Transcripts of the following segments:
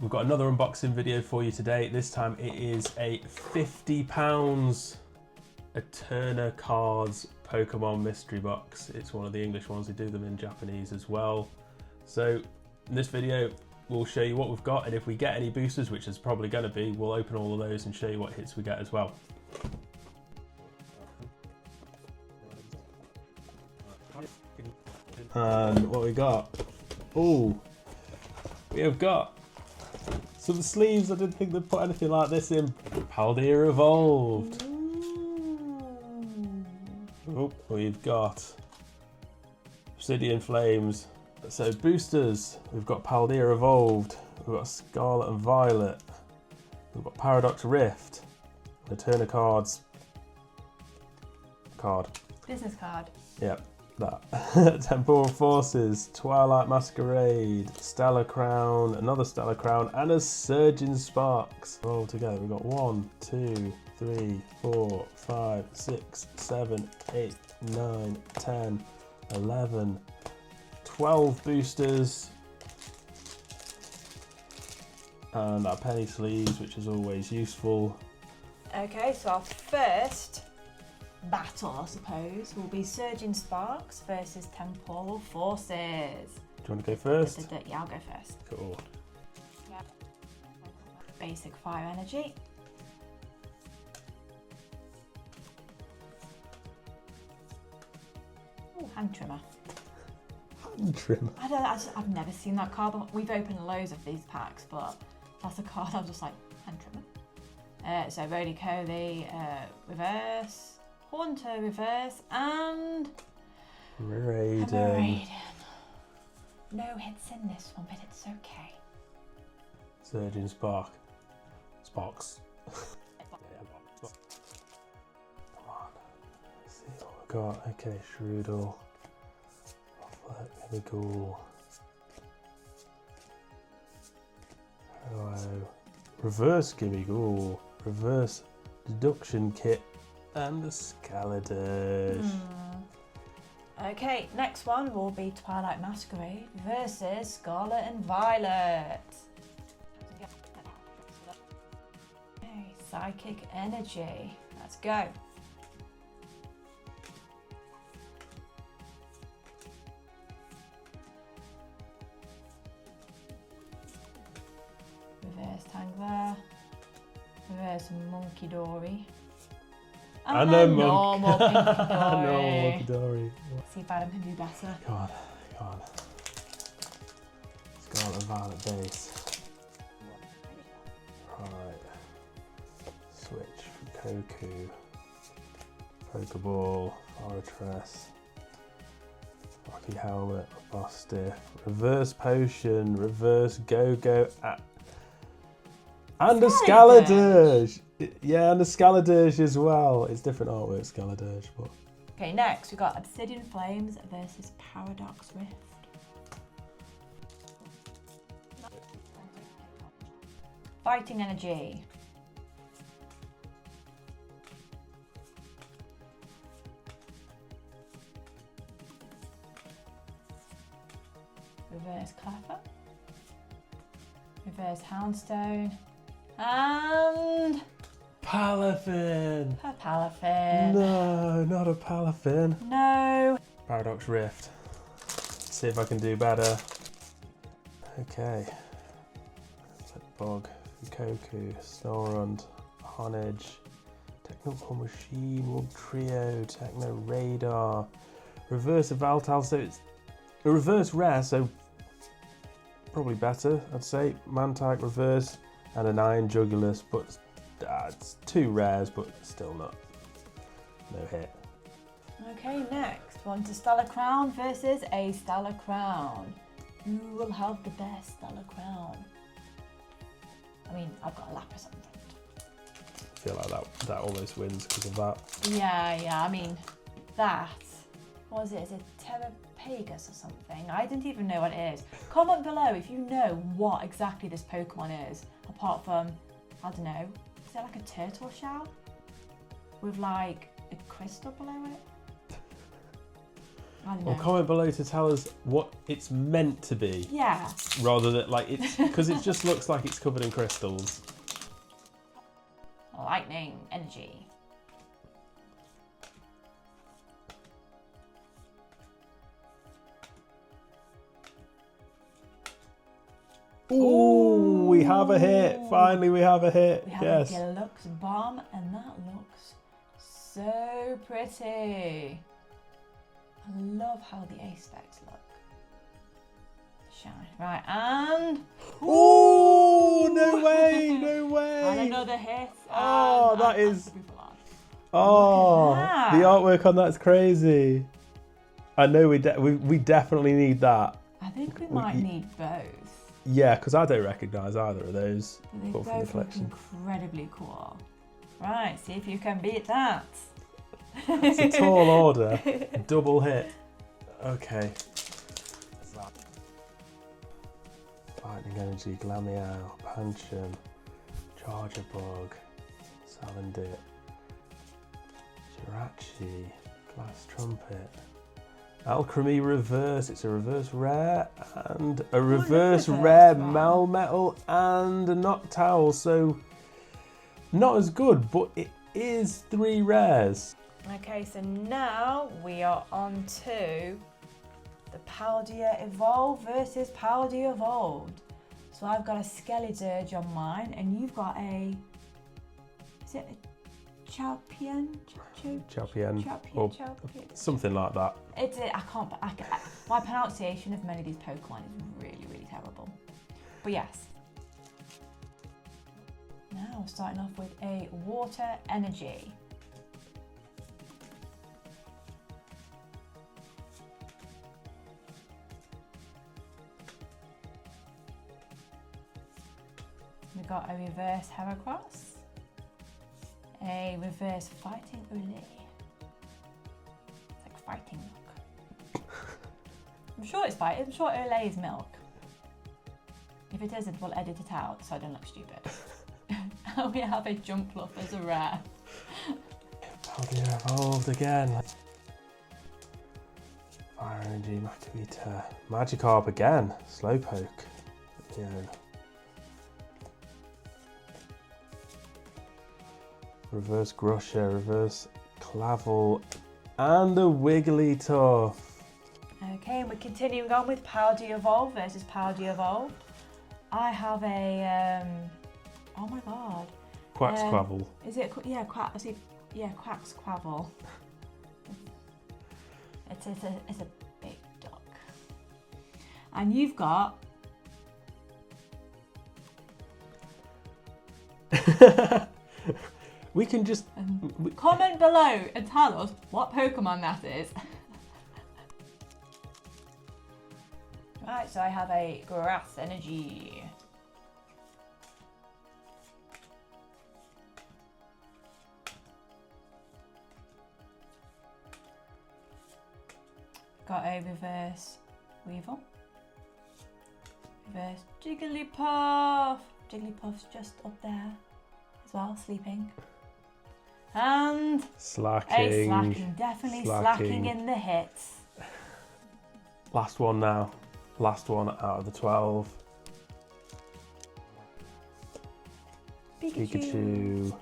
we've got another unboxing video for you today. This time it is a £50 Eterna Cards Pokemon mystery box. It's one of the English ones, they do them in Japanese as well. So in this video we'll show you what we've got, and if we get any boosters, which is probably going to be, we'll open all of those and show you what hits we get as well. And what we got? Oh, we have got some sleeves. I didn't think they'd put anything like this in. Paldea Evolved. Oh, we've got Obsidian Flames. So boosters, we've got Paldea Evolved, we've got Scarlet and Violet, we've got Paradox Rift, Eterna Cards card. Business card. Yep, that. Temporal Forces, Twilight Masquerade, Stellar Crown, another Stellar Crown, and a Surging Sparks. All together, we've got 1, 2, 3, 4, 5, 6, 7, 8, 9, 10, 11, 12 boosters, and our penny sleeves, which is always useful. Okay, so our first battle, I suppose, will be Surging Sparks versus Temporal Forces. Do you want to go first? Yeah, I'll go first. Cool. Yep. Basic Fire Energy. Ooh, Hand Trimmer. Trim. I've never seen that card. We've opened loads of these packs, but that's a card I'm just like, Hand Trimmer. So Roly-Poly, reverse, Haunter reverse, and Raiden. No hits in this one, but it's okay. Surging Sparks. Come on. Let's see what we've got. Okay, Shroodle. Gimme Hello. Reverse Gimme Reverse Deduction Kit, and the Scaladerge. Okay, next one will be Twilight Masquerade versus Scarlet and Violet. Okay, Psychic Energy. Let's go. Reverse Tangler, reverse Monkey Dory, and a normal Monkey Dory. See if Adam can do better. God. Scarlet and Violet base. Right. Switch for Koku. Pokeball, Fortress. Rocky Helmet, Buster. Reverse Potion, Reverse Go-Go. And a Scaladerge! Yeah, and a Scaladerge as well. It's different artwork, Scaladerge. But... Okay, next we've got Obsidian Flames versus Paradox Rift. Fighting Energy. Reverse Cleffer. Reverse Houndstone. And Palafin! a Palafin. No, not a Palafin. No. Paradox Rift. Let's see if I can do better. Okay. Bog, Koku, Snorunt, Honedge, Technical Machine, Wood Trio, Techno Radar, Reverse Evaltal, so it's a reverse rare, so probably better, I'd say. Mantike Reverse, and an Iron Jugulus, but it's two rares, but still no hit. Okay, next one to Stellar Crown versus a Stellar Crown. Who will have the best Stellar Crown? I mean, I've got a Lapras up front. I feel like that almost wins because of that. Yeah, I mean, that, what is it? Is it Terrapagus or something? I didn't even know what it is. Comment below if you know what exactly this Pokemon is, apart from, I don't know, is it like a turtle shell? With like a crystal below it? I don't Or know. comment below to tell us what it's meant to be. Yeah. Rather than like it's because it just looks like it's covered in crystals. Lightning energy. Ooh, we have a hit. Finally, we have a hit. We have Yes. a deluxe bomb, and that looks so pretty. I love how the ace specs look. Shine. Right, and... Ooh, no way, no way. And another hit. Oh, and that and is... the people on. Oh, Look at the that. artwork on that's crazy. I know we definitely need that. I think we might need both. Yeah, because I don't recognise either of those. But they But from the both look collection. incredibly cool. Right, see if you can beat that. It's a tall order. Double hit. Okay. Lightning Energy, Glameow, Pancham, Charger Bug, Salandit, Jirachi, Glass Trumpet, Alchemy Reverse, it's a reverse rare, and a reverse rare Melmetal and a Noctowl, so not as good, but it is 3 rares. Okay, so now we are on to the Paldea Evolve versus Paldea Evolved. So I've got a Skeledirge on mine, and you've got a... Is it a Chowpien? Chowpien, or Chowpien. something like that. It's a, my pronunciation of many of these Pokemon is really, really terrible. But yes. Now starting off with a Water Energy. We got a reverse Heracross, a reverse Fighting Ole. It's like fighting milk. I'm sure it's fighting. I'm sure Ole is milk. If it isn't, we'll edit it out so I don't look stupid. And we have a Jumpluff as a rare. Paldea Evolved again. Fire Energy, Makuita, Magikarp again, Slowpoke. Yeah. Reverse Grusha, reverse Clavel, and a Wigglytuff. Okay, and we're continuing on with Paldea Evolve versus Paldea Evolved. I have a, oh my god. Quaxquavel. Is it, yeah, Quaxquavel. It's a big duck. And you've got... We can just... Comment below and tell us what Pokemon that is. Right, so I have a Grass Energy. Got a reverse Weevil. Reverse Jigglypuff. Jigglypuff's just up there as well, sleeping. And Slacking. a slacking, definitely slacking in the hits. Last one now. Last one out of the 12. Pikachu.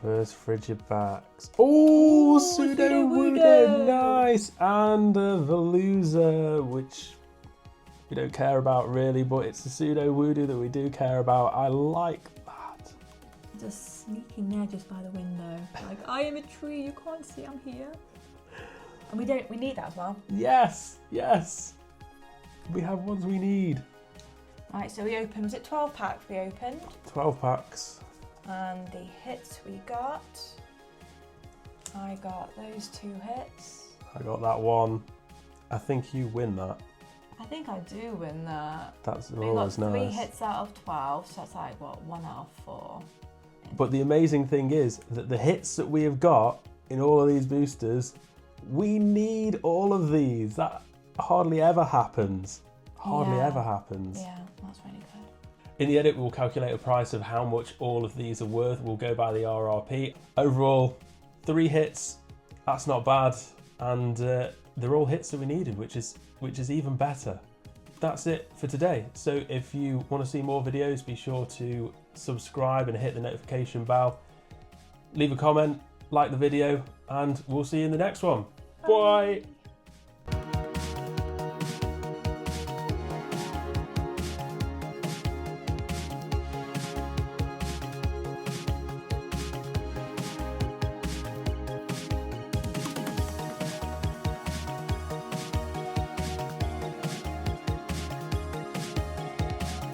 Reverse Frigibax. Oh, Sudowoodo, nice! And a Veluza, which we don't care about really, but it's a Sudowoodo that we do care about. I like that. Just sneaking there just by the window. Like, I am a tree, you can't see I'm here. And we need that as well. Yes, yes. We have ones we need. Right, so we opened, was it 12 packs we opened? 12 packs. And the hits we got, I got those 2 hits. I got that one. I think you win that. I think I do win that. That's We always got 3 nice. hits out of 12, so that's like, what, 1 out of 4. But the amazing thing is that the hits that we have got in all of these boosters, we need all of these. That hardly ever happens. Hardly Yeah. ever happens. Yeah, that's really good. In the edit, we'll calculate a price of how much all of these are worth. We'll go by the RRP. Overall, 3 hits, that's not bad. And they're all hits that we needed, which is even better. That's it for today. So if you want to see more videos, be sure to subscribe and hit the notification bell. Leave a comment, like the video, and we'll see you in the next one. Bye.